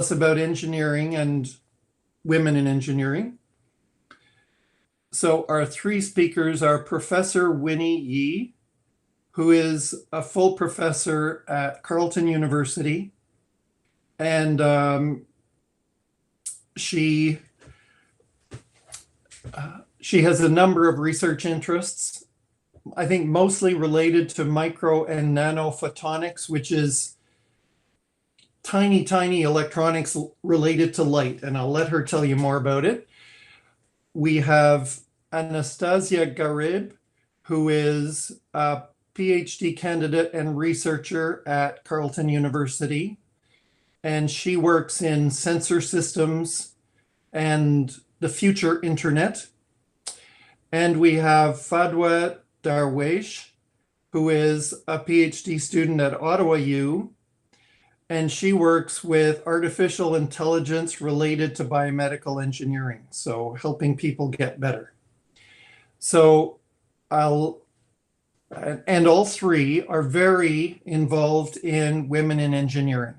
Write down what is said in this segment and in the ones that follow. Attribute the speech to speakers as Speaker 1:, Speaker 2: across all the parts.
Speaker 1: us about engineering and women in engineering. So our three speakers are Professor Winnie Ye, who is a full professor at Carleton University. And she has a number of research interests, I think mostly related to micro and nano photonics, which is tiny, tiny electronics related to light. And I'll let her tell you more about it. We have Anastasia Garib, who is a Ph.D. candidate and researcher at Carleton University. And she works in sensor systems and the future internet. And we have Fadwa Darwesh, who is a Ph.D. student at Ottawa U, and she works with artificial intelligence related to biomedical engineering, so helping people get better. So all three are very involved in women in engineering.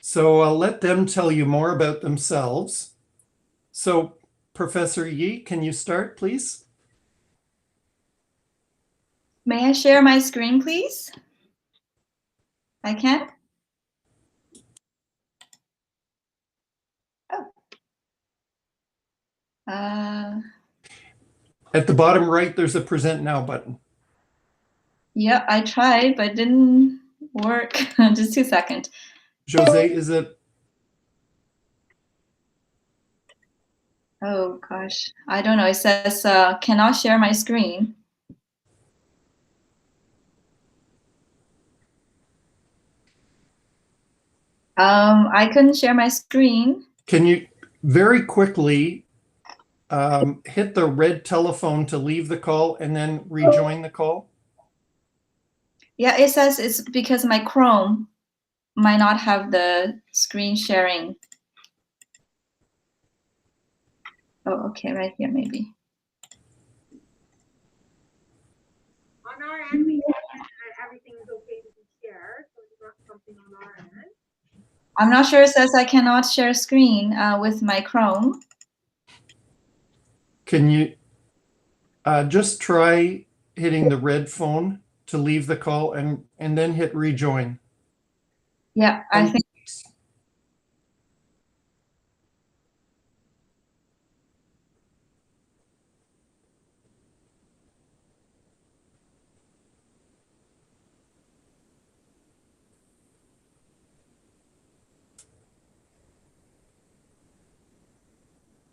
Speaker 1: So I'll let them tell you more about themselves. So Professor Ye, can you start, please?
Speaker 2: May I share my screen, please? I can? Oh.
Speaker 1: At the bottom right, there's a Present Now button.
Speaker 2: Yeah, I tried, but it didn't work. Just 2 seconds.
Speaker 1: Jose, is it?
Speaker 2: Oh, gosh. I don't know. It says, cannot share my screen. I couldn't share my screen.
Speaker 1: Can you very quickly hit the red telephone to leave the call and then rejoin the call?
Speaker 2: Yeah, it says it's because my Chrome might not have the screen sharing. Oh, okay, right here maybe.
Speaker 3: On our end, we everything is okay to be shared, so it's not something on our end.
Speaker 2: I'm not sure. It says I cannot share screen with my Chrome.
Speaker 1: Can you just try hitting the red phone to leave the call and then hit rejoin?
Speaker 2: Yeah, I think.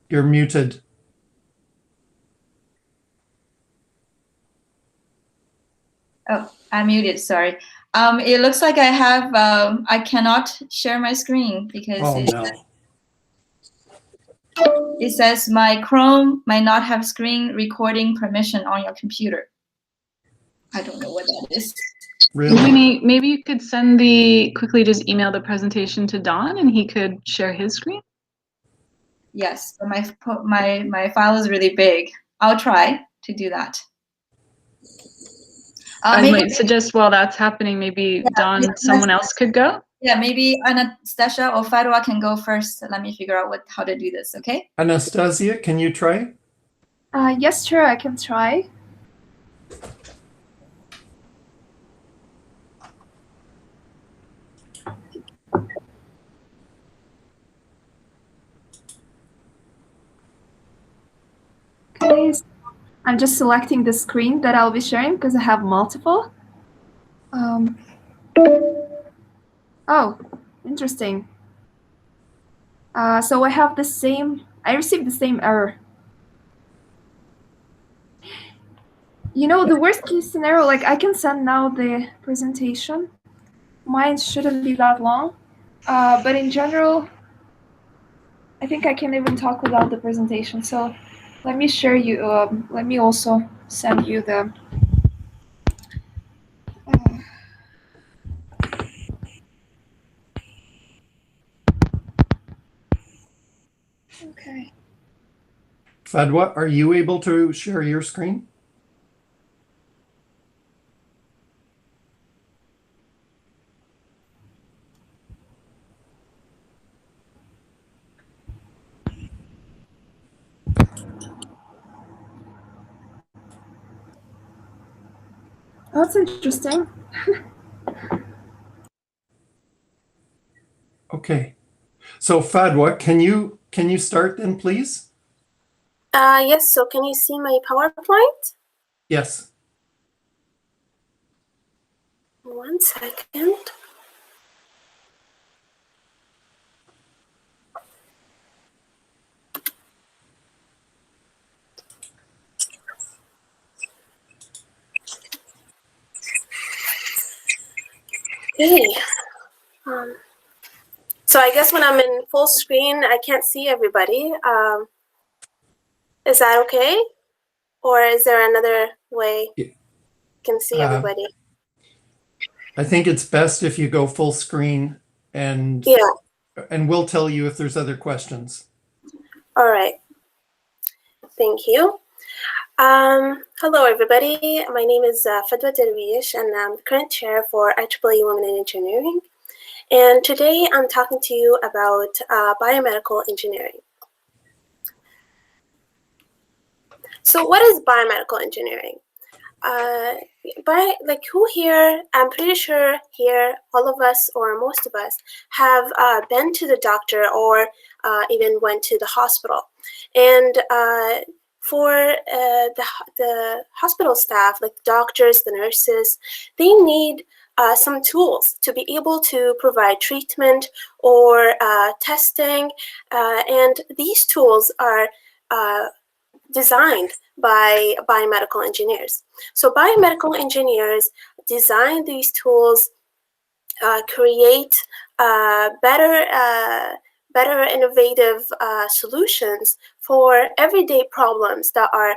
Speaker 1: You're muted.
Speaker 2: Oh, I'm muted, sorry. It looks like I have, I cannot share my screen because it says my Chrome might not have screen recording permission on your computer. I don't know what that is.
Speaker 1: Really?
Speaker 4: Maybe you could quickly just email the presentation to Don and he could share his screen?
Speaker 2: Yes, but my file is really big. I'll try to do that.
Speaker 4: I might suggest while that's happening, maybe someone else could go?
Speaker 2: Yeah, maybe Anastasia or Fadwa can go first. Let me figure out how to do this, okay?
Speaker 1: Anastasia, can you try?
Speaker 5: Yes, sure, I can try. Okay, so I'm just selecting the screen that I'll be sharing because I have multiple. Oh, interesting. So I have I received the same error. You know, the worst case scenario, like I can send now the presentation. Mine shouldn't be that long. But in general, I think I can even talk without the presentation. So let me share you, let me also send you the okay.
Speaker 1: Fadwa, are you able to share your screen?
Speaker 5: that's interesting.
Speaker 1: Okay. So Fadwa, can you start then, please?
Speaker 6: Yes, so can you see my PowerPoint?
Speaker 1: Yes.
Speaker 6: 1 second. Okay. So I guess when I'm in full screen, I can't see everybody. Is that okay? Or is there another way you can see everybody?
Speaker 1: I think it's best if you go full screen and we'll tell you if there's other questions.
Speaker 6: All right. Thank you. Hello, everybody. My name is Fadwa Derwish, and I'm the current chair for IEEE Women in Engineering. And today I'm talking to you about biomedical engineering. So what is biomedical engineering? Who here, I'm pretty sure here, all of us or most of us have been to the doctor or even went to the hospital. And for the hospital staff, like the doctors, the nurses, they need some tools to be able to provide treatment or testing. And these tools are designed by biomedical engineers. So biomedical engineers design these tools, create better innovative solutions for everyday problems that are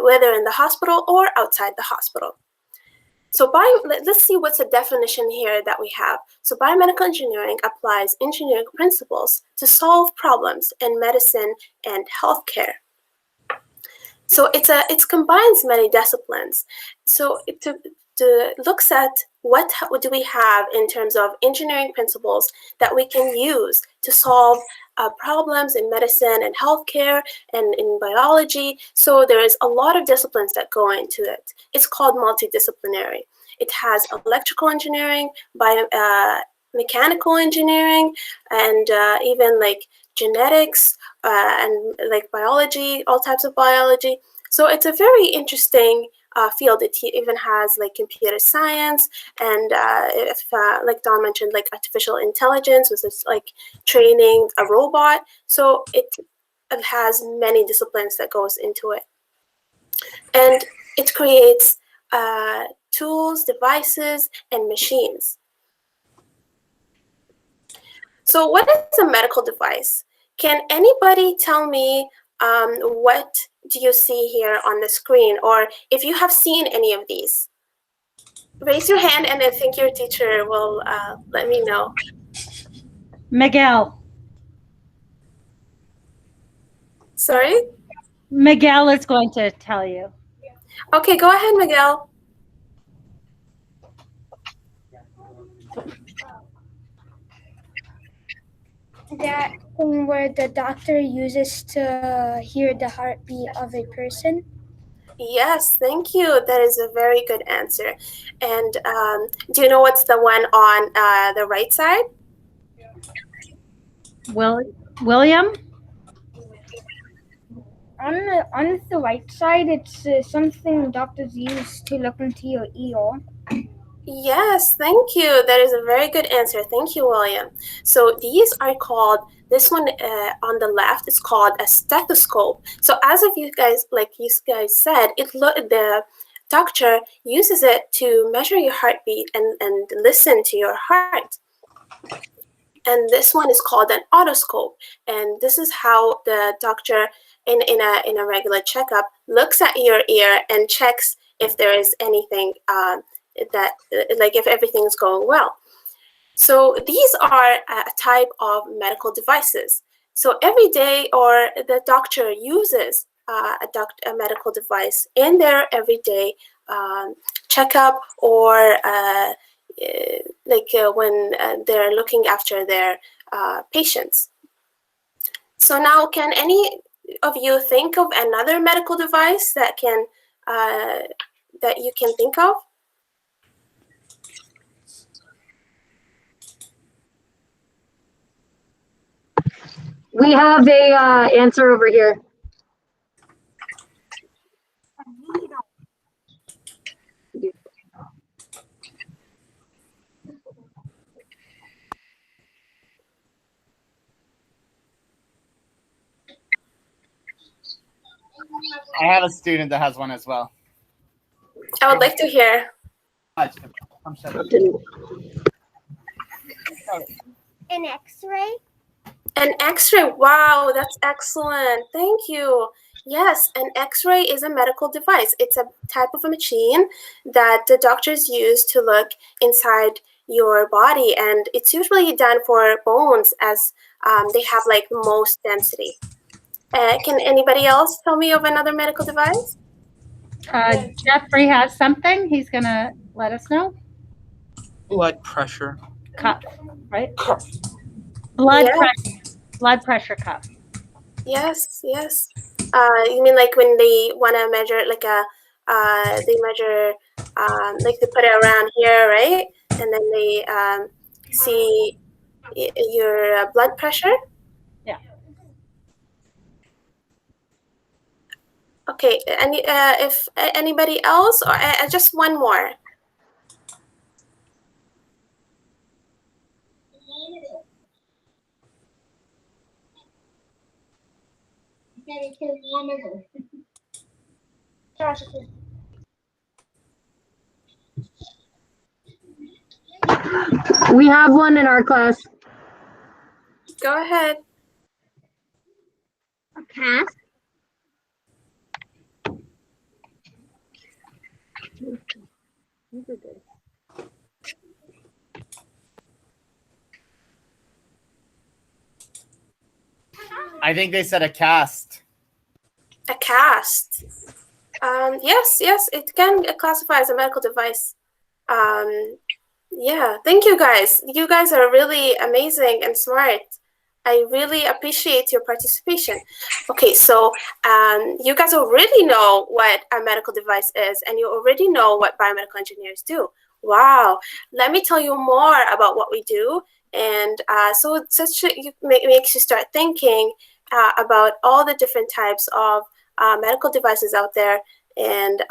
Speaker 6: whether in the hospital or outside the hospital. So let's see what's the definition here that we have. So biomedical engineering applies engineering principles to solve problems in medicine and healthcare. So it combines many disciplines. So it looks at what do we have in terms of engineering principles that we can use to solve problems in medicine and healthcare and in biology. So there's a lot of disciplines that go into it. It's called multidisciplinary. It has electrical engineering, mechanical engineering, and even like genetics and like biology, all types of biology. So it's a very interesting field. It even has like computer science and like Don mentioned, like artificial intelligence, which is like training a robot. So it has many disciplines that goes into it. And it creates tools, devices, and machines. So what is a medical device? Can anybody tell me what do you see here on the screen, or if you have seen any of these? Raise your hand and I think your teacher will let me know.
Speaker 7: Miguel.
Speaker 6: Sorry?
Speaker 7: Miguel is going to tell you.
Speaker 6: Okay, go ahead, Miguel.
Speaker 8: That thing where the doctor uses to hear the heartbeat of a person?
Speaker 6: Yes, thank you. That is a very good answer. And do you know what's the one on the right side?
Speaker 7: William?
Speaker 8: On the right side, it's something doctors use to look into your ear.
Speaker 6: Yes, thank you. That is a very good answer. Thank you, William. So these are called, this one on the left is called a stethoscope. So as of you guys said, the doctor uses it to measure your heartbeat and listen to your heart. And this one is called an otoscope. And this is how the doctor in a regular checkup looks at your ear and checks if there is anything that, like if everything's going well. So these are a type of medical devices. So every day, or the doctor uses a medical device in their everyday checkup, or when they're looking after their patients. So now, can any of you think of another medical device that can that you can think of?
Speaker 9: We have a answer over here.
Speaker 10: I have a student that has one as well.
Speaker 6: I would like to hear.
Speaker 8: An X-ray?
Speaker 6: An X-ray. Wow, that's excellent. Thank you. Yes, an X-ray is a medical device. It's a type of a machine that the doctors use to look inside your body, and it's usually done for bones as they have like the most density. Can anybody else tell me of another medical device?
Speaker 7: Jeffrey has something. He's gonna let us know.
Speaker 11: Blood pressure.
Speaker 7: Cuff, right? Blood
Speaker 6: Yeah.
Speaker 7: pressure. Blood pressure cuff.
Speaker 6: Yes, yes. You mean like when they want to measure like they measure, like they put it around here, right? And then they see your blood pressure?
Speaker 7: Yeah.
Speaker 6: Okay, and if anybody else, or just one more.
Speaker 9: We have one in our class.
Speaker 6: Go ahead.
Speaker 8: A cast?
Speaker 10: I think they said a cast.
Speaker 6: A cast. Yes, yes, it can classify as a medical device. Yeah, thank you guys. You guys are really amazing and smart. I really appreciate your participation. Okay, so you guys already know what a medical device is, and you already know what biomedical engineers do. Wow, let me tell you more about what we do. And so it makes you start thinking about all the different types of medical devices out there, and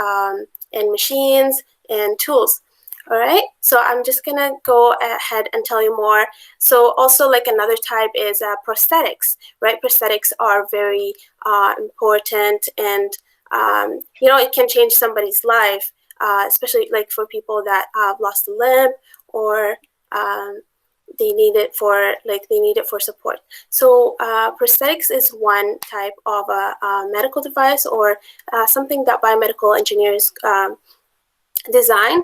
Speaker 6: machines and tools. All right, so I'm just gonna go ahead and tell you more. So also, like, another type is prosthetics, right? Prosthetics are very important, and you know, it can change somebody's life, especially like for people that have lost a limb, or they need it for support. So prosthetics is one type of a medical device, or something that biomedical engineers design.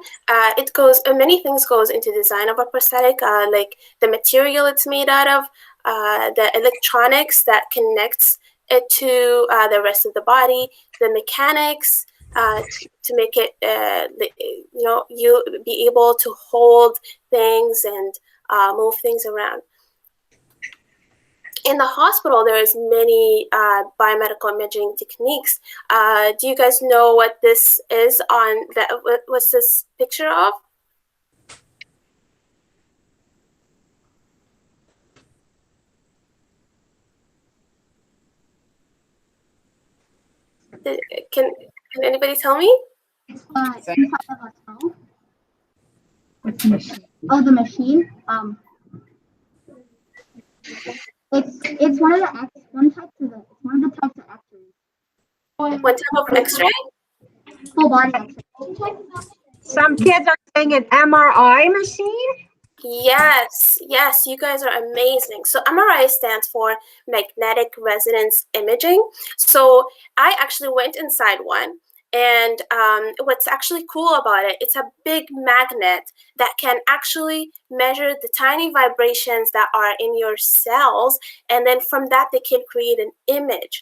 Speaker 6: It goes, many things goes into design of a prosthetic, like the material it's made out of, the electronics that connects it to the rest of the body, the mechanics to make it, you know, you be able to hold things and move things around. In the hospital, there's many biomedical imaging techniques. Do you guys know what this is on the, what's this picture of? Can anybody tell me?
Speaker 8: What's the machine? Oh, the machine. It's one of the one type of X-rays.
Speaker 6: What type of X-ray?
Speaker 8: Full body X-ray.
Speaker 12: Some kids are saying an MRI machine.
Speaker 6: Yes, yes, you guys are amazing. So MRI stands for magnetic resonance imaging. So I actually went inside one, and what's actually cool about it, it's a big magnet that can actually measure the tiny vibrations that are in your cells, and then from that they can create an image.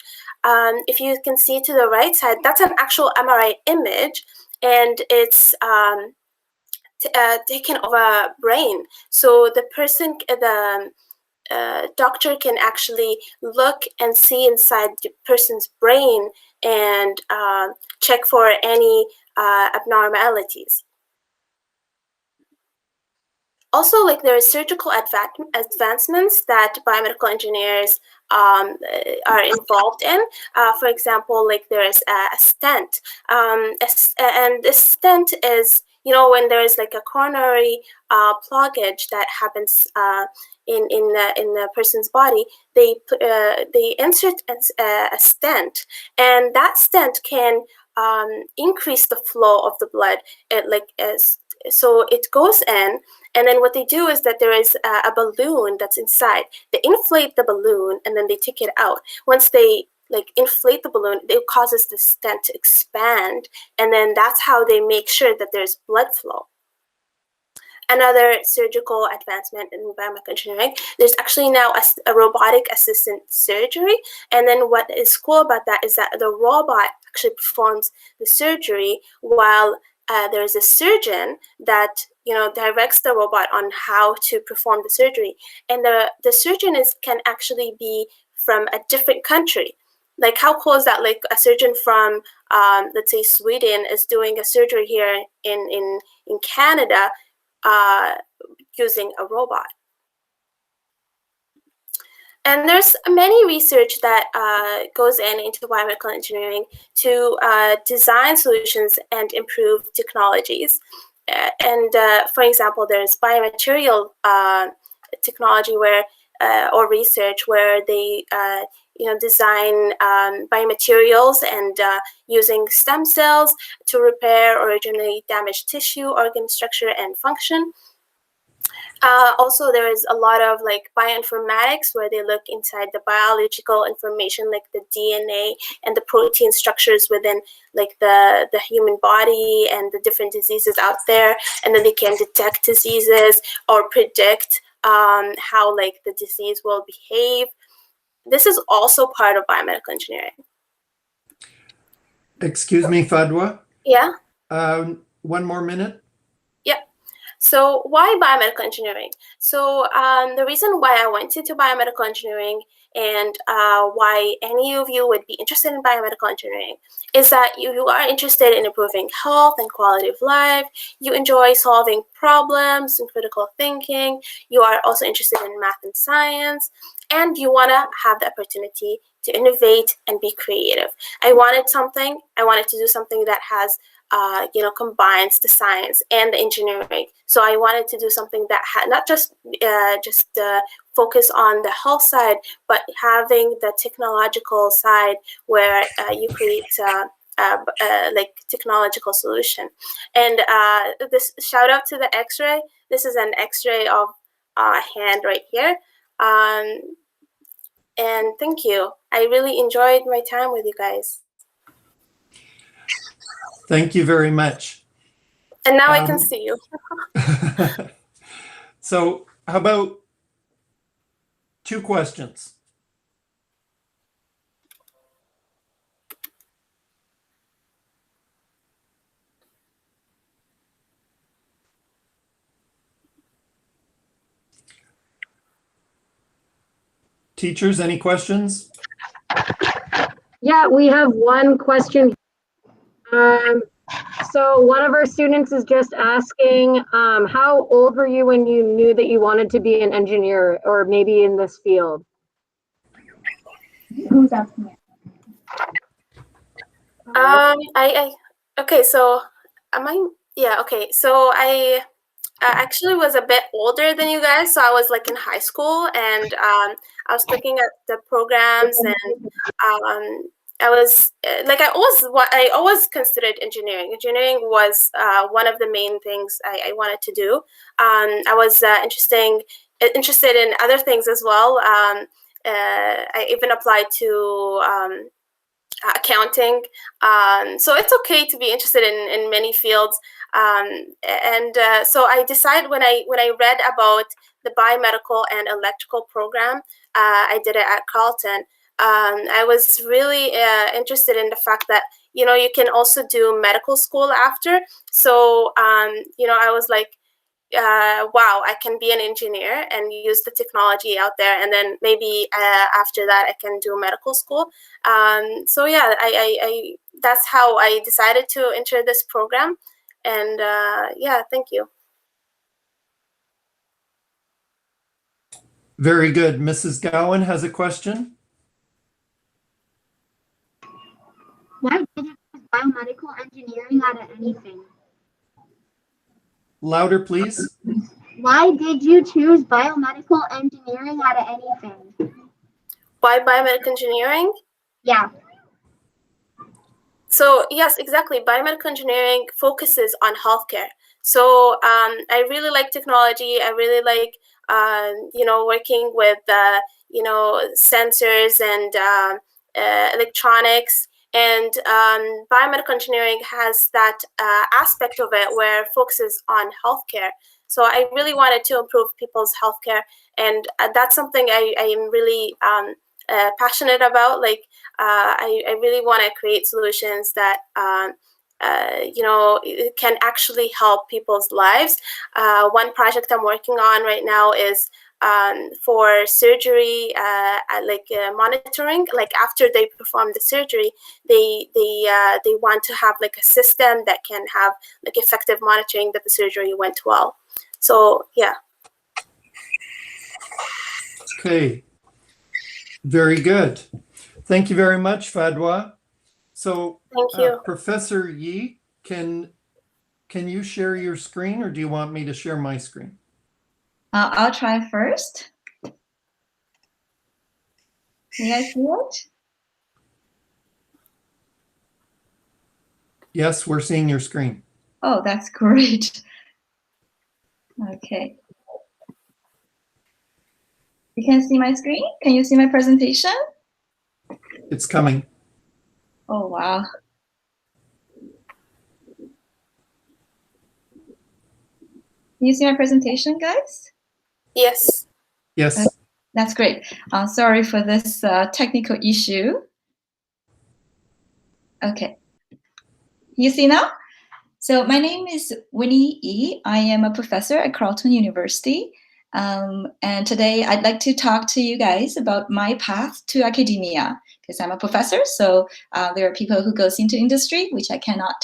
Speaker 6: If you can see to the right side, that's an actual MRI image, and it's taken of a brain. So the person, the doctor can actually look and see inside the person's brain and check for any abnormalities. Also, like there are surgical advancements that biomedical engineers are involved in. For example, like there's a stent, and this stent is, you know, when there is like a coronary blockage that happens in the person's body, they insert a stent, and that stent can increase the flow of the blood. So it goes in, and then what they do is that there is a balloon that's inside. They inflate the balloon, and then they take it out. Once they like inflate the balloon, it causes the stent to expand, and then that's how they make sure that there's blood flow. Another surgical advancement in biomedical engineering, there's actually now a robotic assistant surgery. And then what is cool about that is that the robot actually performs the surgery while there's a surgeon that, you know, directs the robot on how to perform the surgery. And the surgeon can actually be from a different country. Like how cool is that? Like a surgeon from, let's say Sweden is doing a surgery here in Canada, using a robot. And there's many research that goes into biomedical engineering to design solutions and improve technologies. For example, there's biomaterial technology where, or research where they design biomaterials and using stem cells to repair or regenerate damaged tissue, organ structure, and function. Also, there is a lot of like bioinformatics where they look inside the biological information, like the DNA and the protein structures within like the human body and the different diseases out there, and then they can detect diseases or predict how like the disease will behave. This is also part of biomedical engineering.
Speaker 1: Excuse me, Fadwa.
Speaker 6: Yeah.
Speaker 1: 1 more minute.
Speaker 6: Yeah. So why biomedical engineering? So the reason why I went into biomedical engineering and why any of you would be interested in biomedical engineering is that you are interested in improving health and quality of life. You enjoy solving problems and critical thinking. You are also interested in math and science, and you want to have the opportunity to innovate and be creative. I wanted to do something that has combines the science and the engineering. So I wanted to do something that had not just focus on the health side, but having the technological side where you create like technological solution. And this shout out to the X-ray. This is an X-ray of a hand right here. And thank you. I really enjoyed my time with you guys.
Speaker 1: Thank you very much.
Speaker 6: And now I can see you.
Speaker 1: So how about 2 questions? Teachers, any questions?
Speaker 9: Yeah, we have one question. So one of our students is just asking, how old were you when you knew that you wanted to be an engineer or maybe in this field?
Speaker 2: Who's asking it?
Speaker 6: Okay, so okay, so I actually was a bit older than you guys, so I was like in high school, and I was looking at the programs, and I was like I always considered engineering. Engineering was one of the main things I wanted to do. I was interested in other things as well. I even applied to accounting. So it's okay to be interested in many fields. So I decided when I read about the biomedical and electrical program, I did it at Carleton. I was really interested in the fact that, you can also do medical school after. So, I was like, wow, I can be an engineer and use the technology out there, and then maybe after that I can do medical school. So yeah, I that's how I decided to enter this program, and yeah, thank you.
Speaker 1: Very good. Mrs. Gowan has a question.
Speaker 13: Why did you choose biomedical engineering out of anything?
Speaker 1: Louder, please.
Speaker 13: Why did you choose biomedical engineering out of anything?
Speaker 6: Why biomedical engineering?
Speaker 13: Yeah.
Speaker 6: So yes, exactly. Biomedical engineering focuses on healthcare. So I really like technology. I really like working with sensors and electronics. And biomedical engineering has that aspect of it where it focuses on healthcare. So I really wanted to improve people's healthcare, and that's something I am really passionate about. Like I really want to create solutions that can actually help people's lives. One project I'm working on right now is for surgery, monitoring. Like after they perform the surgery, they want to have like a system that can have like effective monitoring that the surgery went well. So yeah.
Speaker 1: Okay. Very good. Thank you very much, Fadwa. So,
Speaker 6: thank you.
Speaker 1: Professor Ye, can you share your screen, or do you want me to share my screen?
Speaker 2: I'll try first. Can you guys see it?
Speaker 1: Yes, we're seeing your screen.
Speaker 2: Oh, that's great. Okay. You can see my screen? Can you see my presentation?
Speaker 1: It's coming.
Speaker 2: Oh, wow. Can you see my presentation, guys?
Speaker 6: Yes.
Speaker 1: Yes.
Speaker 2: That's great. Sorry for this technical issue. Okay. You see now? So my name is Winnie Ye. I am a professor at Carleton University. And today I'd like to talk to you guys about my path to academia, because I'm a professor. So there are people who goes into industry, which I cannot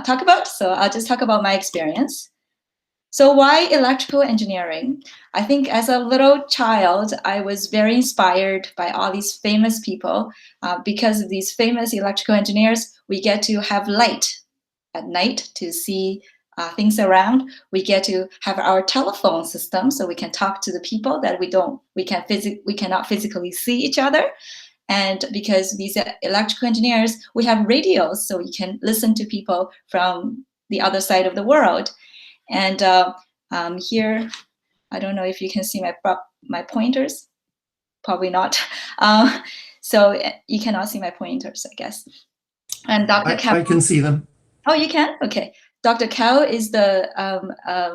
Speaker 2: talk about. So I'll just talk about my experience. So why electrical engineering? I think as a little child, I was very inspired by all these famous people. Because of these famous electrical engineers, we get to have light at night to see things around. We get to have our telephone system, so we can talk to the people that we cannot physically see each other. And because these electrical engineers, we have radios, so we can listen to people from the other side of the world. And here, I don't know if you can see my pointers. Probably not. So you cannot see my pointers, I guess. And Dr. Cow.
Speaker 1: I can see them.
Speaker 2: Oh, you can? Okay. Dr. Cow is the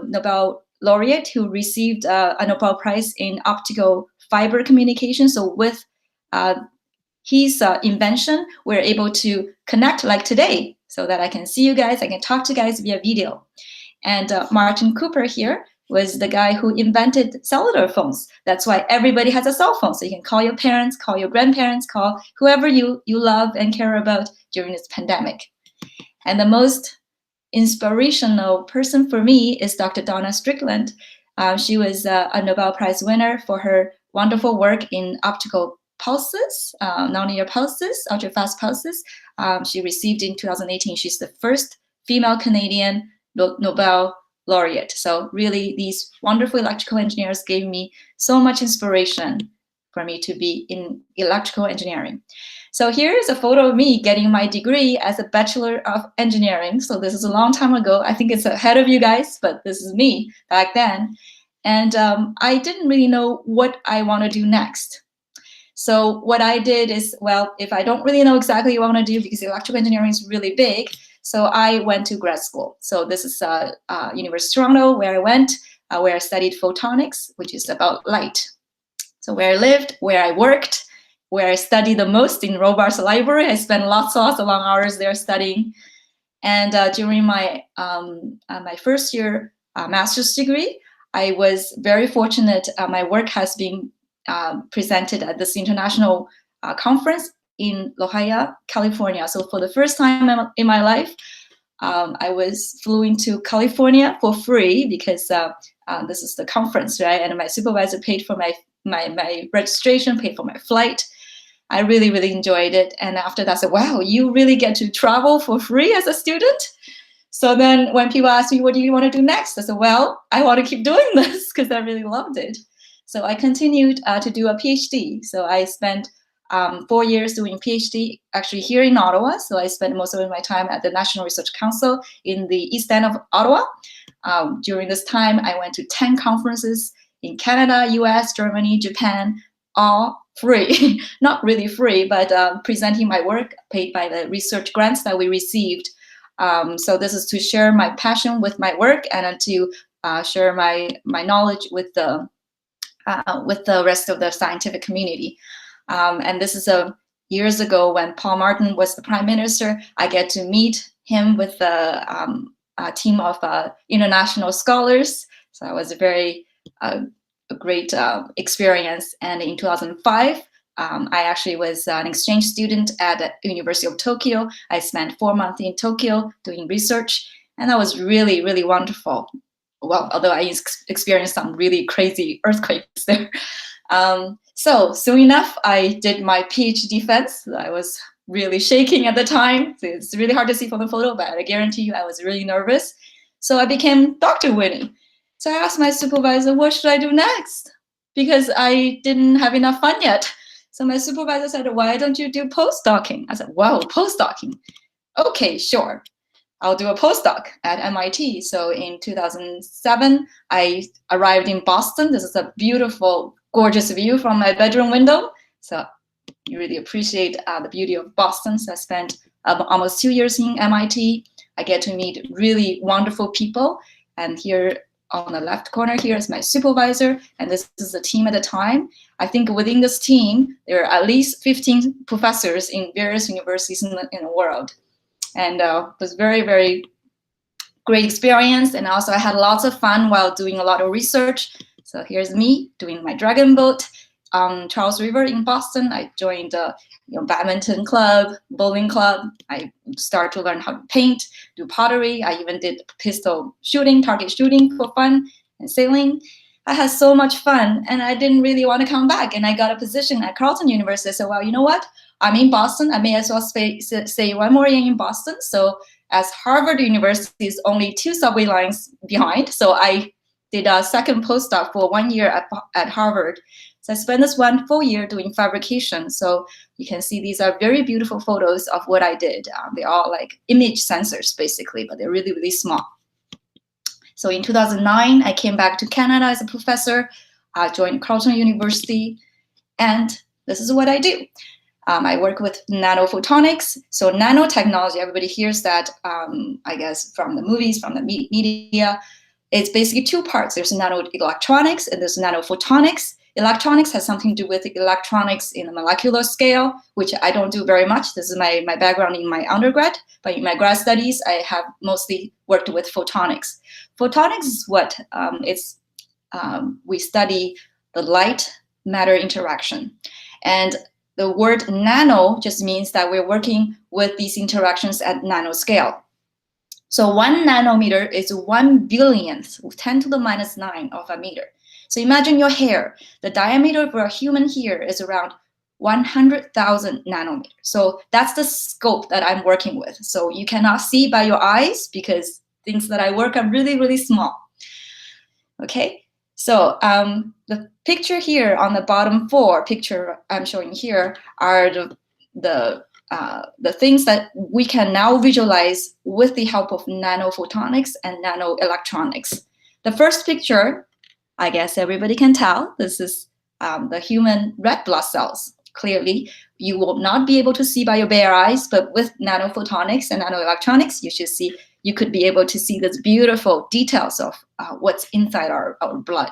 Speaker 2: Nobel laureate who received a Nobel Prize in optical fiber communication. So with his invention, we're able to connect like today, so that I can see you guys, I can talk to you guys via video. And Martin Cooper here was the guy who invented cellular phones. That's why everybody has a cell phone. So you can call your parents, call your grandparents, call whoever you love and care about during this pandemic. And the most inspirational person for me is Dr. Donna Strickland. She was a Nobel Prize winner for her wonderful work in optical pulses, nonlinear pulses, ultra-fast pulses. She received in 2018. She's the first female Canadian Nobel laureate. So really, these wonderful electrical engineers gave me so much inspiration for me to be in electrical engineering. So here is a photo of me getting my degree as a Bachelor of Engineering. So this is a long time ago. I think it's ahead of you guys, but this is me back then. And I didn't really know what I want to do next. So what I did is, well, if I don't really know exactly what I want to do, because electrical engineering is really big, so I went to grad school. So this is University of Toronto, where I went, where I studied photonics, which is about light. So where I lived, where I worked, where I studied the most in Robarts Library. I spent lots of long hours there studying. And during my my first year master's degree, I was very fortunate. My work has been presented at this international conference in La Jolla, California. So for the first time in my life, I was flew into California for free because This is the conference, right? And my supervisor paid for my registration, paid for my flight. I really, really enjoyed it. And after that, I said, wow, you really get to travel for free as a student? So then when people ask me, what do you want to do next? I said, well, I want to keep doing this because I really loved it. So I continued to do a PhD. So I spent 4 years doing PhD actually here in Ottawa. So I spent most of my time at the National Research Council in the East End of Ottawa. During this time, I went to 10 conferences in Canada, US, Germany, Japan, all free. Not really free, but presenting my work paid by the research grants that we received. So this is to share my passion with my work and to share my knowledge with the rest of the scientific community. And this is years ago when Paul Martin was the prime minister. I get to meet him with a team of international scholars. So it was a very great experience. And in 2005, I actually was an exchange student at the University of Tokyo. I spent 4 months in Tokyo doing research, and that was really, really wonderful. Well, although I experienced some really crazy earthquakes there. So soon enough, I did my PhD defense. I was really shaking at the time. It's really hard to see from the photo, but I guarantee you I was really nervous. So I became Dr. Winnie. So I asked my supervisor, what should I do next? Because I didn't have enough fun yet. So my supervisor said, why don't you do postdocing? I said, wow, postdocing. Okay, sure. I'll do a postdoc at MIT. So in 2007, I arrived in Boston. This is a beautiful, gorgeous view from my bedroom window. So you really appreciate the beauty of Boston. So I spent almost 2 years in MIT. I get to meet really wonderful people. And here on the left corner here is my supervisor. And this is the team at the time. I think within this team, there are at least 15 professors in various universities in the world. And it was very, very great experience. And also I had lots of fun while doing a lot of research. So here's me doing my dragon boat on Charles River in Boston. I joined a badminton club, bowling club. I started to learn how to paint, do pottery. I even did pistol shooting, target shooting for fun, and sailing. I had so much fun, and I didn't really want to come back. And I got a position at Carleton University. So, well, you know what? I'm in Boston. I may as well stay 1 more year in Boston. So as Harvard University is only 2 subway lines behind, so I did a second postdoc for 1 year at Harvard. So I spent this 1 full year doing fabrication. So you can see these are very beautiful photos of what I did. They're all like image sensors, basically, but they're really, really small. So in 2009, I came back to Canada as a professor. I joined Carleton University, and this is what I do. I work with nanophotonics. So nanotechnology, everybody hears that, I guess, from the movies, from the media. It's basically 2 parts. There's nanoelectronics and there's nanophotonics. Electronics has something to do with electronics in the molecular scale, which I don't do very much. This is my background in my undergrad. But in my grad studies, I have mostly worked with photonics. Photonics is what we study the light-matter interaction. And the word nano just means that we're working with these interactions at nanoscale. So 1 nanometer is 1 billionth, 10 to the minus 9 of a meter. So imagine your hair. The diameter of a human hair is around 100,000 nanometers. So that's the scope that I'm working with. So you cannot see by your eyes because things that I work are really, really small. Okay. So the picture here on the bottom 4 picture I'm showing here are the things that we can now visualize with the help of nanophotonics and nanoelectronics. The first picture, I guess everybody can tell, this is the human red blood cells. Clearly, you will not be able to see by your bare eyes, but with nanophotonics and nanoelectronics, you could be able to see these beautiful details of what's inside our blood.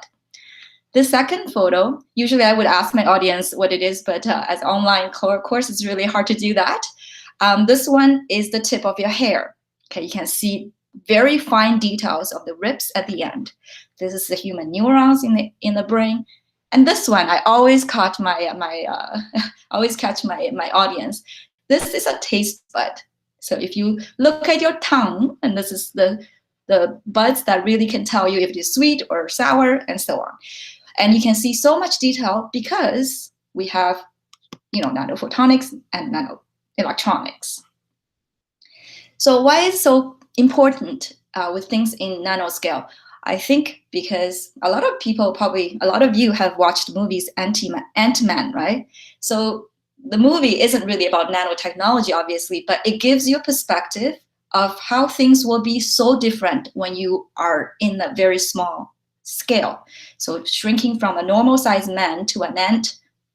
Speaker 2: The second photo, usually I would ask my audience what it is, but as online course, it's really hard to do that. This one is the tip of your hair. Okay, you can see very fine details of the ribs at the end. This is the human neurons in the brain. And this one, I always catch my audience. This is a taste bud. So if you look at your tongue, and this is the the buds that really can tell you if it is sweet or sour, and so on. And you can see so much detail because we have, nanophotonics and nanoelectronics. So why is it so important with things in nanoscale? I think because a lot of people, probably a lot of you have watched movies Ant-Man, right? So the movie isn't really about nanotechnology, obviously, but it gives you a perspective of how things will be so different when you are in a very small scale. So shrinking from a normal sized man to an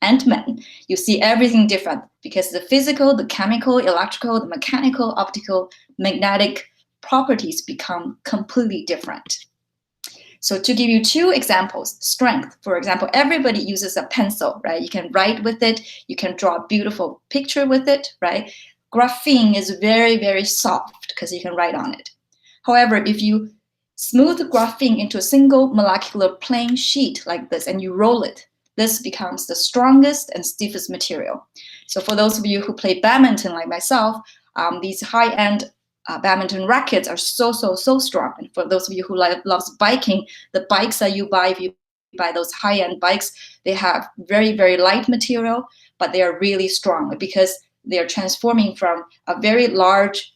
Speaker 2: Ant-Man, you see everything different because the physical, the chemical, electrical, the mechanical, optical, magnetic properties become completely different. So to give you two examples, strength, for example, everybody uses a pencil, right? You can write with it, you can draw a beautiful picture with it, right? Graphene is very, very soft because you can write on it. However, if you smooth the graphene into a single molecular plain sheet like this and you roll it, this becomes the strongest and stiffest material. So for those of you who play badminton like myself, these high-end badminton rackets are so strong. And for those of you who loves biking, the bikes that you buy, if you buy those high-end bikes, they have very, very light material, but they are really strong because they are transforming from a very large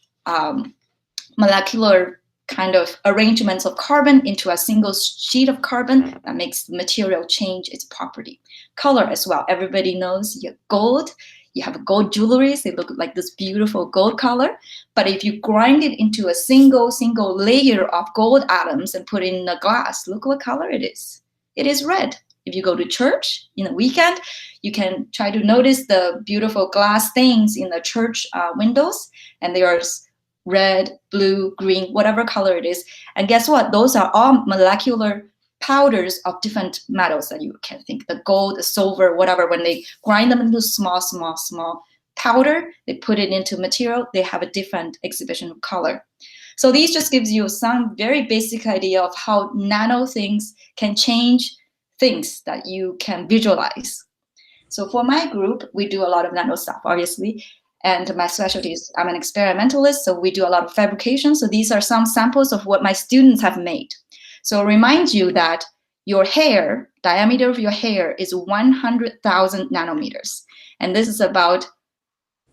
Speaker 2: molecular kind of arrangements of carbon into a single sheet of carbon that makes the material change its property. Color as well. Everybody knows you have gold. You have gold jewelries. They look like this beautiful gold color. But if you grind it into a single layer of gold atoms and put it in a glass, look what color it is. It is red. If you go to church in the weekend, you can try to notice the beautiful glass stains in the church windows, and there's red, blue, green, whatever color it is. And guess what? Those are all molecular powders of different metals that you can think. The gold, the silver, whatever. When they grind them into small powder, they put it into material, they have a different exhibition of color. So these just gives you some very basic idea of how nano things can change things that you can visualize. So for my group, we do a lot of nano stuff, obviously. And my specialty is I'm an experimentalist, so we do a lot of fabrication. So these are some samples of what my students have made. So remind you that your hair, diameter of your hair is 100,000 nanometers. And this is about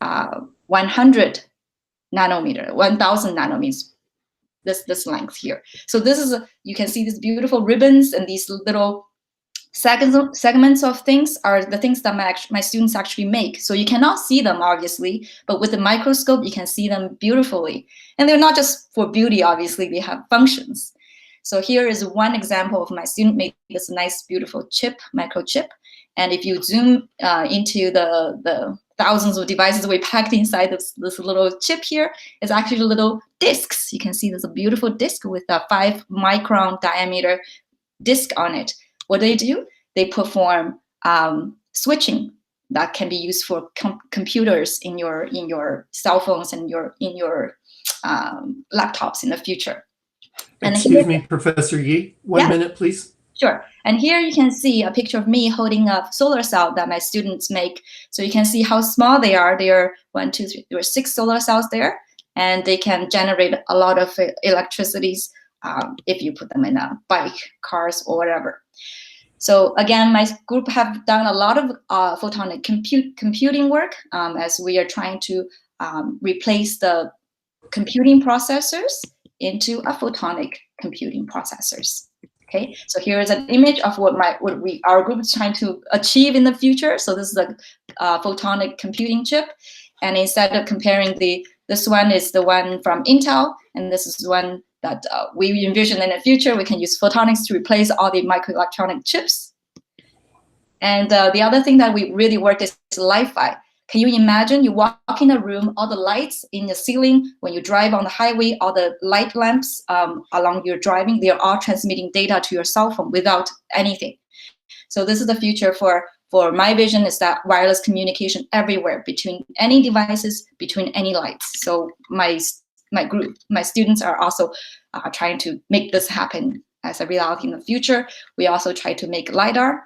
Speaker 2: 100 nanometer, 1,000 nanometers, this length here. So this is, you can see these beautiful ribbons and these little segments of things are the things that my students actually make. So you cannot see them, obviously, but with the microscope, you can see them beautifully. And they're not just for beauty, obviously, they have functions. So here is one example of my student made this nice, beautiful chip, microchip. And if you zoom into the thousands of devices we packed inside this little chip here, it's actually little discs. You can see there's a beautiful disc with a 5 micron diameter disc on it. What do? They perform switching that can be used for computers in your cell phones and in your laptops in the future. And
Speaker 1: excuse me, Professor Ye, one minute, please.
Speaker 2: Sure. And here you can see a picture of me holding a solar cell that my students make. So you can see how small they are. There are 1, 2, 3, there are 6 solar cells there, and they can generate a lot of electricity if you put them in a bike, cars, or whatever. So again, my group have done a lot of photonic computing work as we are trying to replace the computing processors into a photonic computing processors. Okay, so here is an image of what our group is trying to achieve in the future. So this is a photonic computing chip, and instead of comparing this one is the one from Intel, and this is one that we envision in the future. We can use photonics to replace all the microelectronic chips. And the other thing that we really work is Li-Fi. Can you imagine you walk in a room, all the lights in the ceiling, when you drive on the highway, all the light lamps along your driving, they are all transmitting data to your cell phone without anything. So this is the future for my vision, is that wireless communication everywhere between any devices, between any lights. So my group, my students are also trying to make this happen as a reality in the future. We also try to make LiDAR.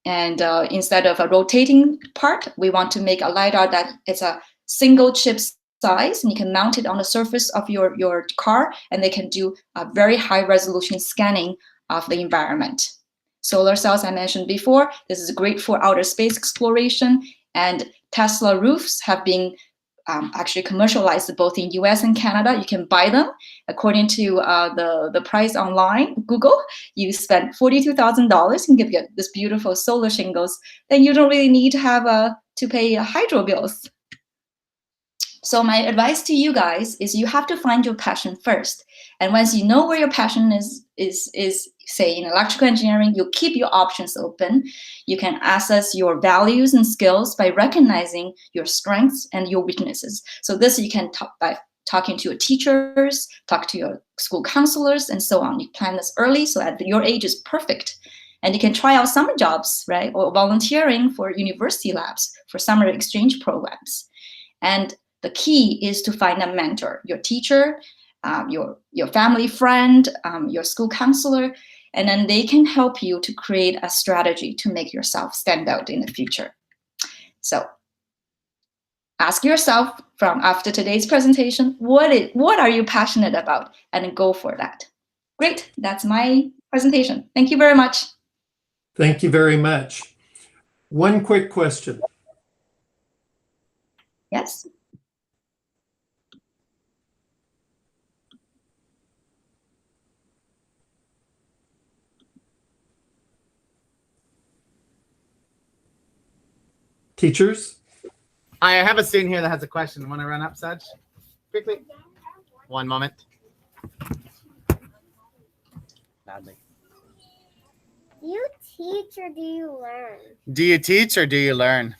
Speaker 2: And instead of a rotating part, we want to make a LiDAR that it's a single chip size, and you can mount it on the surface of your car, and they can do a very high resolution scanning of the environment. Solar cells, I mentioned before, this is great for outer space exploration, and Tesla roofs have been actually commercialized both in US and Canada. You can buy them. According to the price online, Google, you spend $42,000 and get this beautiful solar shingles. Then you don't really need to have to pay hydro bills. So my advice to you guys is you have to find your passion first. And once you know where your passion is say in electrical engineering, you keep your options open. You can assess your values and skills by recognizing your strengths and your weaknesses. So this you can talk by talking to your teachers, talk to your school counselors, and so on. You plan this early so at your age is perfect. And you can try out summer jobs, right? Or volunteering for university labs for summer exchange programs. And the key is to find a mentor, your teacher, your family friend, your school counselor, and then they can help you to create a strategy to make yourself stand out in the future. So ask yourself from after today's presentation, what are you passionate about, and go for that. Great, that's my presentation. Thank you very much.
Speaker 1: Thank you very much. One quick question.
Speaker 2: Yes.
Speaker 1: Teachers?
Speaker 10: I have a student here that has a question. Want to run up, Saj? Quickly. One moment. Loudly.
Speaker 13: Do you teach or do you learn?
Speaker 10: Do you teach or do you learn?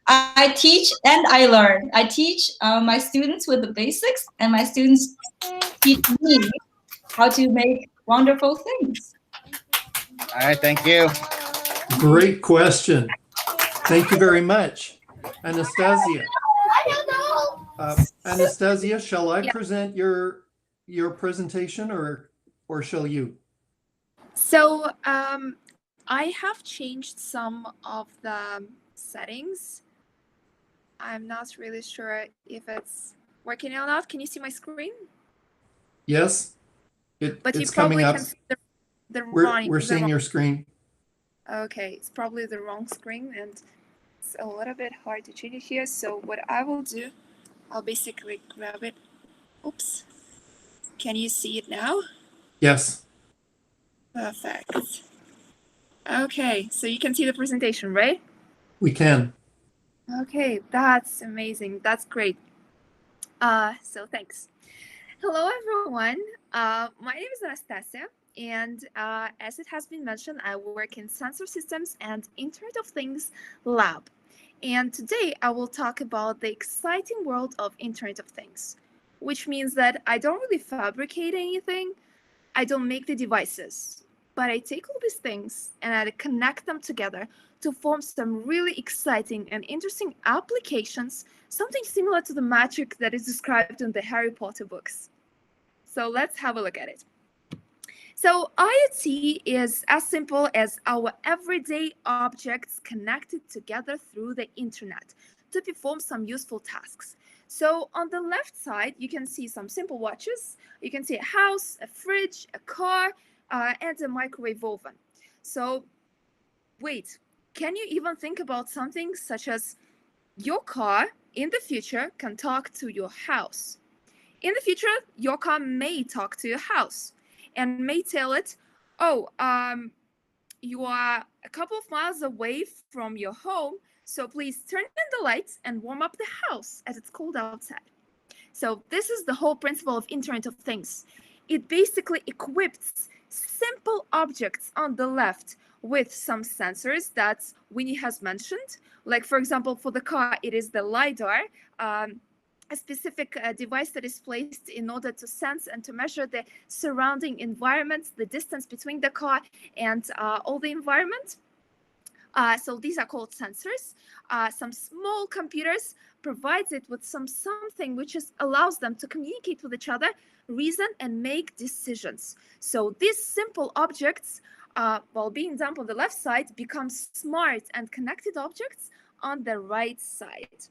Speaker 2: I teach and I learn. I teach my students with the basics, and my students teach me how to make wonderful things.
Speaker 10: All right, thank you.
Speaker 1: Great question. Thank you very much. Anastasia.
Speaker 13: I don't know.
Speaker 1: Anastasia, shall I present your presentation or shall you?
Speaker 5: So I have changed some of the settings. I'm not really sure if it's working or not. Can you see my screen?
Speaker 1: Yes,
Speaker 5: But
Speaker 1: it's
Speaker 5: you probably
Speaker 1: coming up.
Speaker 5: can see the
Speaker 1: We're seeing your screen.
Speaker 5: Okay, it's probably the wrong screen, and it's a little bit hard to change it here. So what I will do, I'll basically grab it. Oops. Can you see it now?
Speaker 1: Yes.
Speaker 5: Perfect. Okay, so you can see the presentation, right?
Speaker 1: We can.
Speaker 5: Okay, that's amazing. That's great. So thanks. Hello, everyone. My name is Anastasia, and as it has been mentioned, I work in Sensor Systems and Internet of Things Lab. And today I will talk about the exciting world of Internet of Things, which means that I don't really fabricate anything. I don't make the devices, but I take all these things and I connect them together to form some really exciting and interesting applications, something similar to the magic that is described in the Harry Potter books. So let's have a look at it. So IoT is as simple as our everyday objects connected together through the internet to perform some useful tasks. So on the left side, you can see some simple watches. You can see a house, a fridge, a car, and a microwave oven. So wait, can you even think about something such as your car in the future can talk to your house? In the future, your car may talk to your house and may tell it, oh, you are a couple of miles away from your home, so please turn in the lights and warm up the house as it's cold outside. So this is the whole principle of Internet of Things. It basically equips simple objects on the left with some sensors that Winnie has mentioned. Like, for example, for the car, it is the LiDAR, a specific device that is placed in order to sense and to measure the surrounding environment, the distance between the car and all the environment. So these are called sensors. Some small computers provides it with something which allows them to communicate with each other, reason, and make decisions. So these simple objects, while being dumped on the left side, become smart and connected objects on the right side.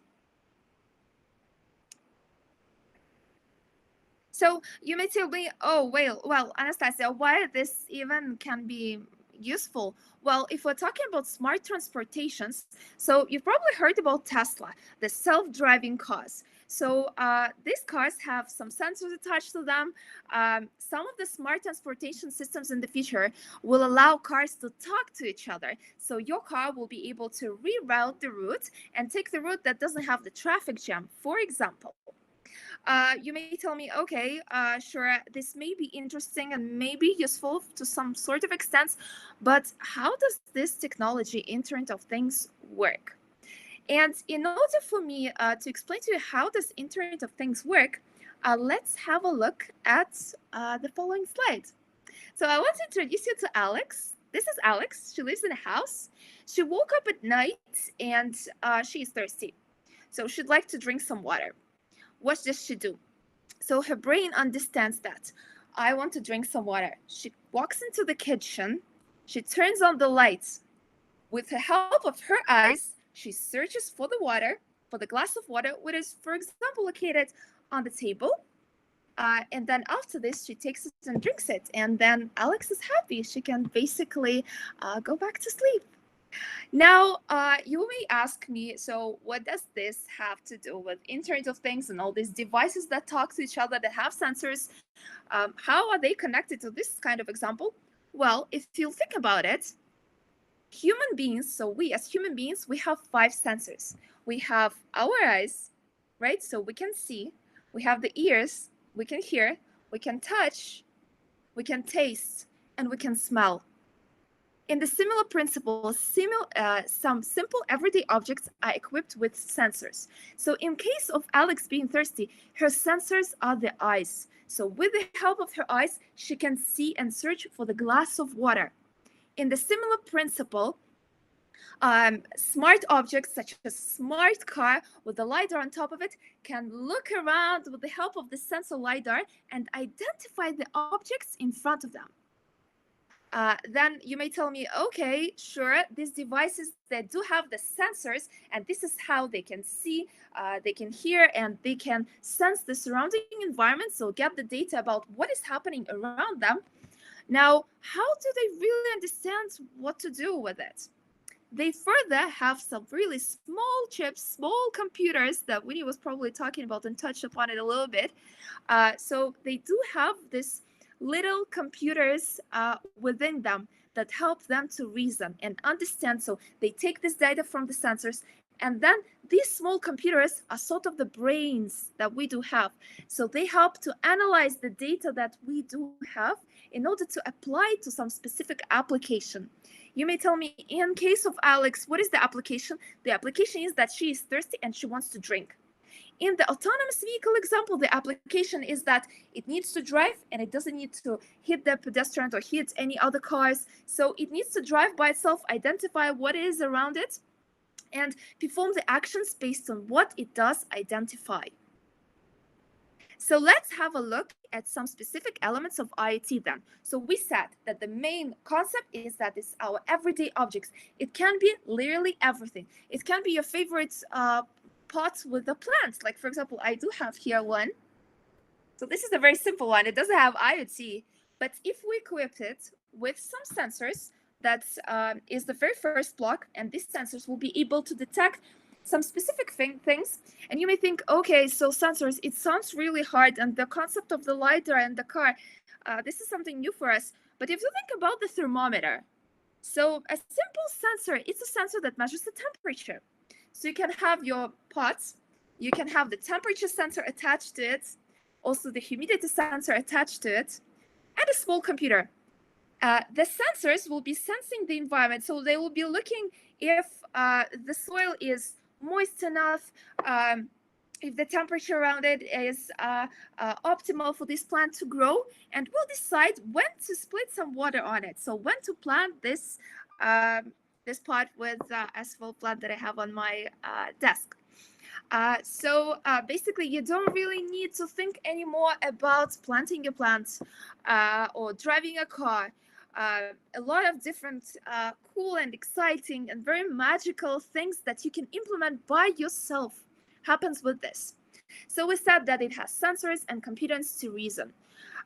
Speaker 5: So you may tell me, oh, well, Anastasia, why this even can be useful? Well, if we're talking about smart transportations, so you've probably heard about Tesla, the self-driving cars. So these cars have some sensors attached to them. Some of the smart transportation systems in the future will allow cars to talk to each other. So your car will be able to reroute the route and take the route that doesn't have the traffic jam, for example. You may tell me, okay, sure, this may be interesting and may be useful to some sort of extent, but how does this technology, Internet of Things, work? And in order for me to explain to you how does Internet of Things work, let's have a look at the following slide. So I want to introduce you to Alex. This is Alex. She lives in a house. She woke up at night and she is thirsty. So she'd like to drink some water. What does she do? So her brain understands that. I want to drink some water. She walks into the kitchen. She turns on the lights. With the help of her eyes, she searches for the water, for the glass of water, which is, for example, located on the table. And then after this, she takes it and drinks it. And then Alex is happy. She can basically go back to sleep. Now, you may ask me, so what does this have to do with Internet of Things and all these devices that talk to each other, that have sensors? How are they connected to this kind of example? Well, if you think about it, human beings, so we as human beings, we have 5 sensors. We have our eyes, right? So we can see. We have the ears, we can hear, we can touch, we can taste, and we can smell. In the similar principle, some simple everyday objects are equipped with sensors. So in case of Alex being thirsty, her sensors are the eyes. So with the help of her eyes, she can see and search for the glass of water. In the similar principle, smart objects such as a smart car with a LiDAR on top of it can look around with the help of the sensor LiDAR and identify the objects in front of them. Then you may tell me, okay, sure, these devices, they do have the sensors, and this is how they can see, they can hear, and they can sense the surrounding environment, so get the data about what is happening around them. Now, how do they really understand what to do with it? They further have some really small chips, small computers that Winnie was probably talking about and touched upon it a little bit. So they do have this little computers within them that help them to reason and understand. So they take this data from the sensors, and then these small computers are sort of the brains that we do have. So they help to analyze the data that we do have in order to apply it to some specific application. You may tell me, in case of Alex, what is the application? The application is that she is thirsty and she wants to drink. In the autonomous vehicle example, the application is that it needs to drive and it doesn't need to hit the pedestrian or hit any other cars. So it needs to drive by itself, identify what is around it, and perform the actions based on what it does identify. So let's have a look at some specific elements of IoT then. So we said that the main concept is that it's our everyday objects. It can be literally everything. It can be your favorite pots with the plants. Like, for example, I do have here one. So this is a very simple one. It doesn't have IoT, but if we equip it with some sensors, that is the very first block, and these sensors will be able to detect some specific things. And you may think, okay, so sensors, it sounds really hard, and the concept of the LiDAR and the car, this is something new for us. But if you think about the thermometer, so a simple sensor, it's a sensor that measures the temperature. So you can have your pots, you can have the temperature sensor attached to it, also the humidity sensor attached to it, and a small computer. The sensors will be sensing the environment, so they will be looking if the soil is moist enough, if the temperature around it is optimal for this plant to grow, and will decide when to split some water on it. So when to plant this this pot with asphalt plant that I have on my desk. So basically, you don't really need to think anymore about planting your plants or driving a car. A lot of different cool and exciting and very magical things that you can implement by yourself happens with this. So we said that it has sensors and competence to reason.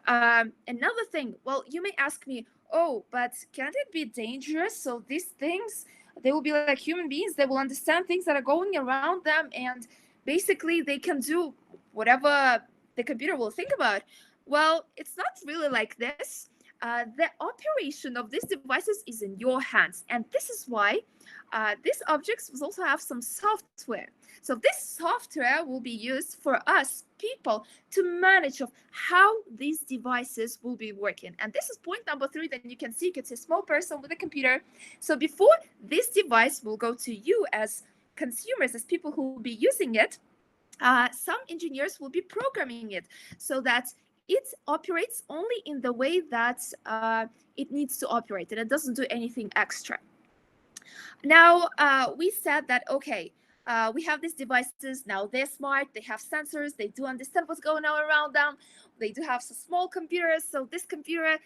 Speaker 5: Another thing, well, you may ask me, oh, but can't it be dangerous? So these things, they will be like human beings. They will understand things that are going around them, and basically they can do whatever the computer will think about. Well, it's not really like this. The operation of these devices is in your hands, and this is why these objects will also have some software. So this software will be used for us people to manage of how these devices will be working. And this is point number 3 that you can see. It's a small person with a computer. So before this device will go to you as consumers, as people who will be using it, some engineers will be programming it so that it operates only in the way that it needs to operate, and it doesn't do anything extra. Now, we said that, okay, we have these devices, now they're smart, they have sensors, they do understand what's going on around them, they do have some small computers, so this computer,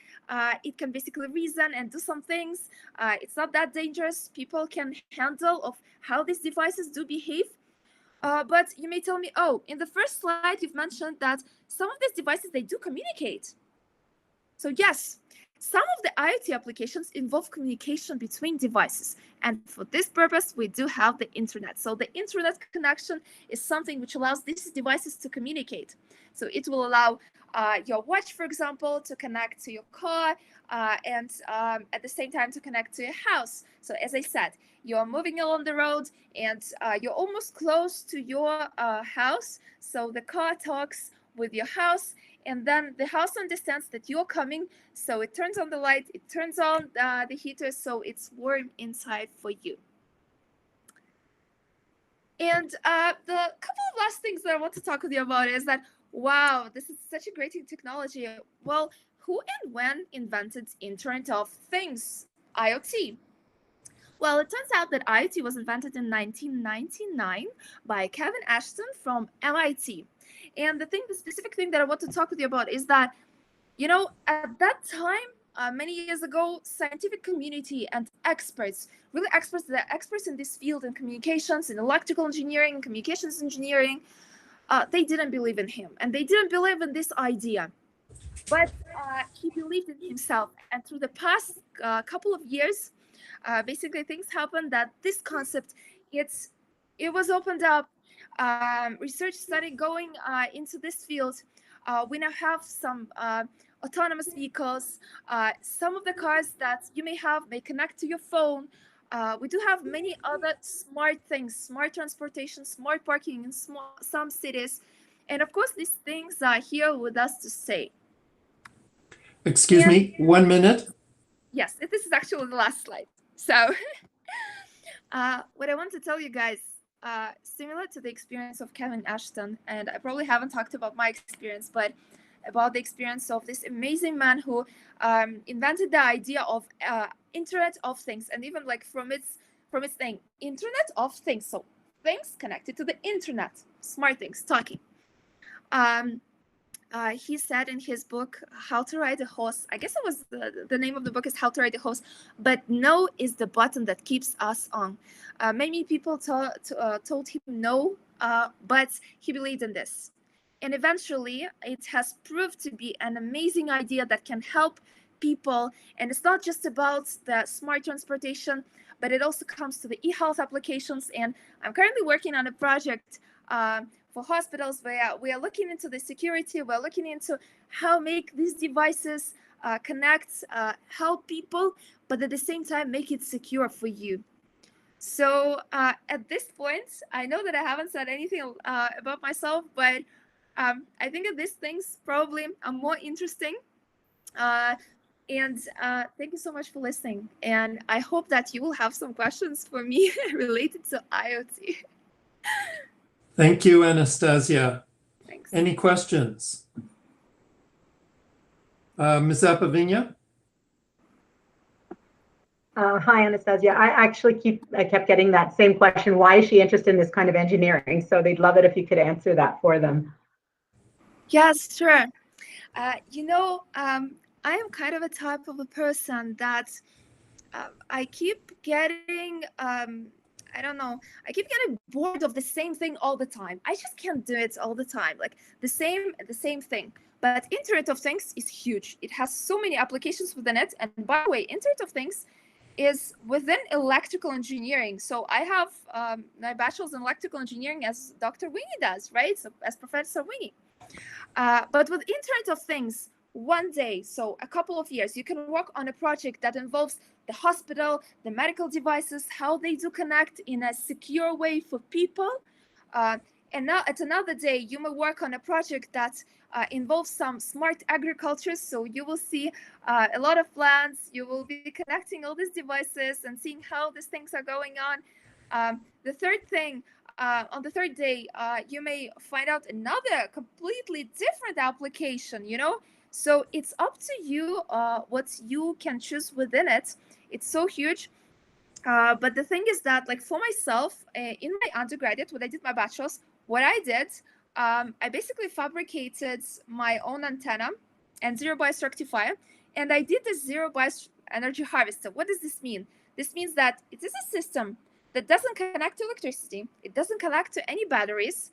Speaker 5: it can basically reason and do some things. It's not that dangerous, people can handle of how these devices do behave. But you may tell me, oh, in the first slide, you've mentioned that some of these devices, they do communicate. So yes, some of the IoT applications involve communication between devices. And for this purpose, we do have the internet. So the internet connection is something which allows these devices to communicate. So it will allow your watch, for example, to connect to your car and at the same time to connect to your house. So as I said, you're moving along the road and you're almost close to your house. So the car talks with your house, and then the house understands that you're coming. So it turns on the light, it turns on the heater, so it's warm inside for you. And the couple of last things that I want to talk with you about is that, wow, this is such a great technology. Well, who and when invented Internet of Things, IoT? Well, it turns out that IoT was invented in 1999 by Kevin Ashton from MIT. And the specific thing that I want to talk with you about is that, you know, at that time, many years ago, scientific community and experts, really experts, that are experts in this field in communications, in electrical engineering, communications engineering, they didn't believe in him, and they didn't believe in this idea. But he believed in himself, and through the past couple of years, basically things happened that this concept, it was opened up. Research started going into this field. We now have some autonomous vehicles. Some of the cars that you may have may connect to your phone. We do have many other smart things, smart transportation, smart parking in some cities. And of course, these things are here with us to stay.
Speaker 1: Excuse me, 1 minute.
Speaker 5: Yes, this is actually the last slide. So what I want to tell you guys, similar to the experience of Kevin Ashton, and I probably haven't talked about my experience, but about the experience of this amazing man who invented the idea of Internet of Things, and even like from its thing, Internet of Things, so things connected to the internet, smart things, talking. He said in his book, How to Ride a Horse, I guess it was the name of the book is How to Ride a Horse, but no is the button that keeps us on. Many people told him no, but he believed in this. And eventually, it has proved to be an amazing idea that can help people. And it's not just about the smart transportation, but it also comes to the e-health applications. And I'm currently working on a project for hospitals where we are looking into the security, we're looking into how make these devices connect, help people, but at the same time, make it secure for you. So at this point, I know that I haven't said anything about myself, but I think that these things probably are more interesting. And thank you so much for listening. And I hope that you will have some questions for me related to IoT.
Speaker 1: Thank you, Anastasia.
Speaker 5: Thanks.
Speaker 1: Any questions? Ms. Apavinia?
Speaker 12: Hi, Anastasia. I actually kept getting that same question. Why is she interested in this kind of engineering? So they'd love it if you could answer that for them.
Speaker 5: Yes, sure. You know, I am kind of a type of a person that I keep getting, I don't know. I keep getting bored of the same thing all the time. I just can't do it all the time. Like the same thing. But Internet of Things is huge. It has so many applications within it. And by the way, Internet of Things is within electrical engineering. So I have my bachelor's in electrical engineering as Dr. Winnie does, right? So as Professor Winnie. But with Internet of Things, one day, so a couple of years, you can work on a project that involves the hospital, the medical devices, how they do connect in a secure way for people. And now at another day, you may work on a project that involves some smart agriculture. So you will see a lot of plants, you will be connecting all these devices and seeing how these things are going on. The third thing, on the third day, you may find out another completely different application, you know? So it's up to you what you can choose within it. It's so huge. But the thing is that, like for myself, in my undergraduate, when I did my bachelor's, what I did, I basically fabricated my own antenna and zero bias rectifier, and I did the zero bias energy harvester. What does this mean? This means that it is a system that doesn't connect to electricity, it doesn't connect to any batteries,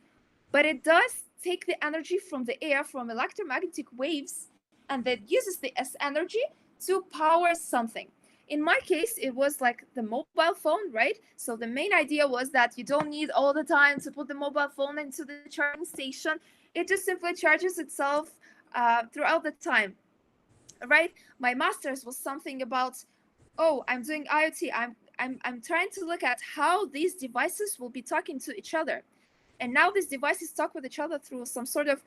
Speaker 5: but it does take the energy from the air, from electromagnetic waves, and that uses the energy to power something. In my case, it was like the mobile phone, right? So the main idea was that you don't need all the time to put the mobile phone into the charging station. It just simply charges itself throughout the time, right? My master's was something about, oh, I'm doing IoT. I'm trying to look at how these devices will be talking to each other. And now these devices talk with each other through some sort of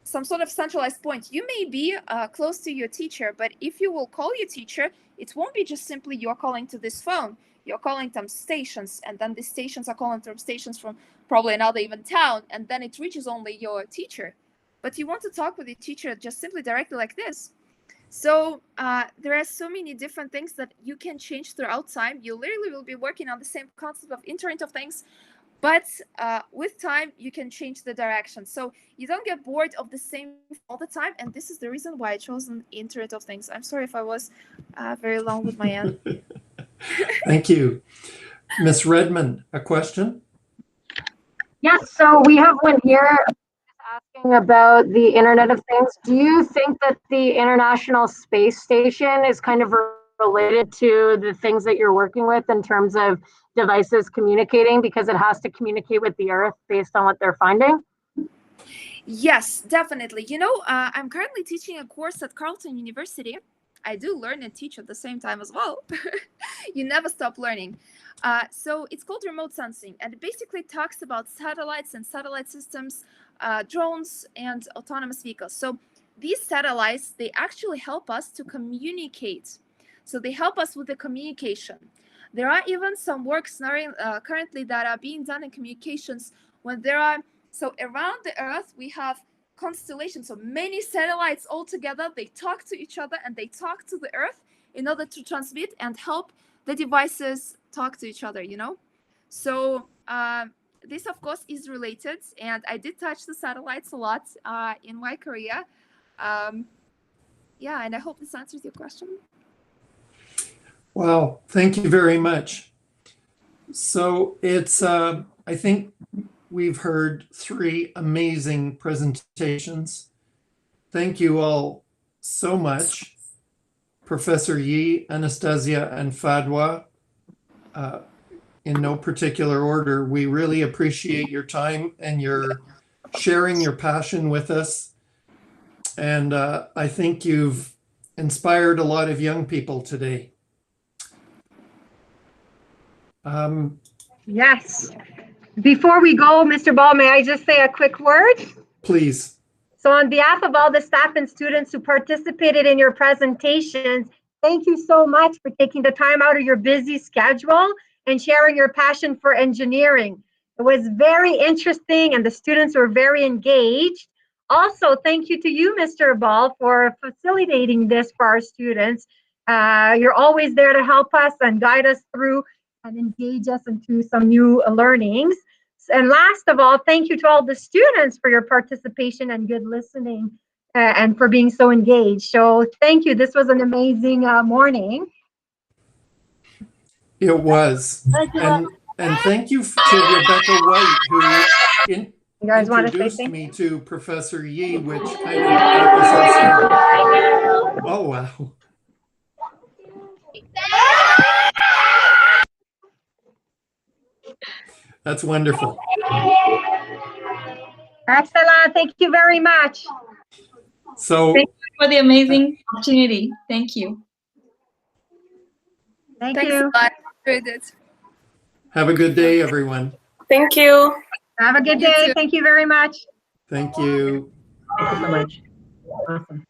Speaker 5: centralized point. You may be close to your teacher, but if you will call your teacher, it won't be just simply you're calling to this phone. You're calling them stations, and then the stations are calling from stations from probably another even town, and then it reaches only your teacher. But you want to talk with your teacher just simply directly like this. So there are so many different things that you can change throughout time. You literally will be working on the same concept of Internet of Things, but with time, you can change the direction. So you don't get bored of the same all the time. And this is the reason why I chose the Internet of Things. I'm sorry if I was very long with my end.
Speaker 1: Thank you. Ms. Redmond, a question?
Speaker 9: Yes, so we have one here asking about the Internet of Things. Do you think that the International Space Station is kind of related to the things that you're working with in terms of devices communicating, because it has to communicate with the Earth based on what they're finding?
Speaker 5: Yes, definitely. You know, I'm currently teaching a course at Carleton University. I do learn and teach at the same time as well. You never stop learning. So it's called remote sensing, and it basically talks about satellites and satellite systems, drones, and autonomous vehicles. So these satellites, they actually help us to communicate. So they help us with the communication. There are even some works currently that are being done in communications when there are, so around the Earth, we have constellations, so many satellites all together. They talk to each other and they talk to the Earth in order to transmit and help the devices talk to each other, you know? So this, of course, is related. And I did touch the satellites a lot in my career. Yeah, and I hope this answers your question.
Speaker 1: Wow, thank you very much. So it's, I think we've heard 3 amazing presentations. Thank you all so much. Professor Ye, Anastasia, and Fadwa, in no particular order. We really appreciate your time and your sharing your passion with us. And I think you've inspired a lot of young people today.
Speaker 12: Yes. Before we go, Mr. Ball, may I just say a quick word?
Speaker 1: Please.
Speaker 12: So on behalf of all the staff and students who participated in your presentations, thank you so much for taking the time out of your busy schedule and sharing your passion for engineering. It was very interesting and the students were very engaged. Also, thank you to you, Mr. Ball, for facilitating this for our students. You're always there to help us and guide us through and engage us into some new learnings. And last of all, thank you to all the students for your participation and good listening and for being so engaged. So thank you. This was an amazing morning.
Speaker 1: It was.
Speaker 12: Thank you.
Speaker 1: And And thank you to Rebecca White, who
Speaker 12: You guys want to say
Speaker 1: introduced
Speaker 12: thank
Speaker 1: me to Professor Ye, which kind of got this all started. Oh, wow. That's wonderful.
Speaker 12: Excellent. Thank you very much.
Speaker 1: So
Speaker 2: Thank you for the amazing opportunity. Thank you.
Speaker 12: Thank
Speaker 5: Thanks
Speaker 12: you.
Speaker 5: a lot. Enjoyed it.
Speaker 1: have a good day, everyone.
Speaker 6: Thank you.
Speaker 12: Have a good
Speaker 5: You
Speaker 12: day.
Speaker 5: too.
Speaker 12: Thank you very much.
Speaker 1: Thank you.
Speaker 12: Thank you so much. Awesome.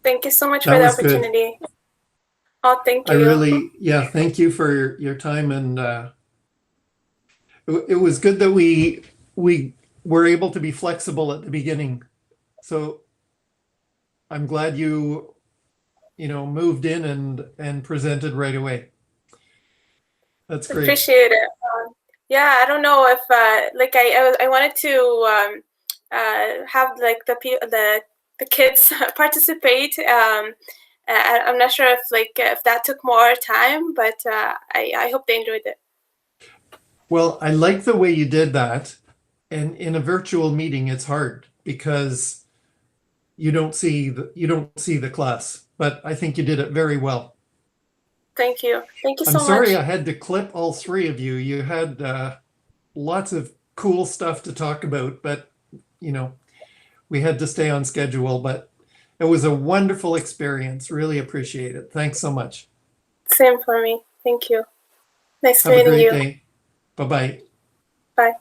Speaker 6: Thank you so much
Speaker 1: That
Speaker 6: for the
Speaker 1: was good.
Speaker 6: opportunity. Oh, thank
Speaker 1: I
Speaker 6: you.
Speaker 1: really, yeah, thank you for your time. And it was good that we were able to be flexible at the beginning. So I'm glad you moved in and presented right away. That's great.
Speaker 6: Appreciate it. Yeah, I don't know if like I wanted to have like the kids participate. I'm not sure if that took more time, but I hope they enjoyed it.
Speaker 1: Well, I like the way you did that. And in a virtual meeting, it's hard because you don't see the class. But I think you did it very well.
Speaker 6: Thank you. Thank you so
Speaker 1: I'm sorry
Speaker 6: much.
Speaker 1: I had to clip all three of you. You had lots of cool stuff to talk about, but we had to stay on schedule. But it was a wonderful experience. Really appreciate it. Thanks so much.
Speaker 6: Same for me. Thank you. Nice
Speaker 1: Have a
Speaker 6: meeting
Speaker 1: great
Speaker 6: you.
Speaker 1: day. Bye-bye.
Speaker 6: Bye.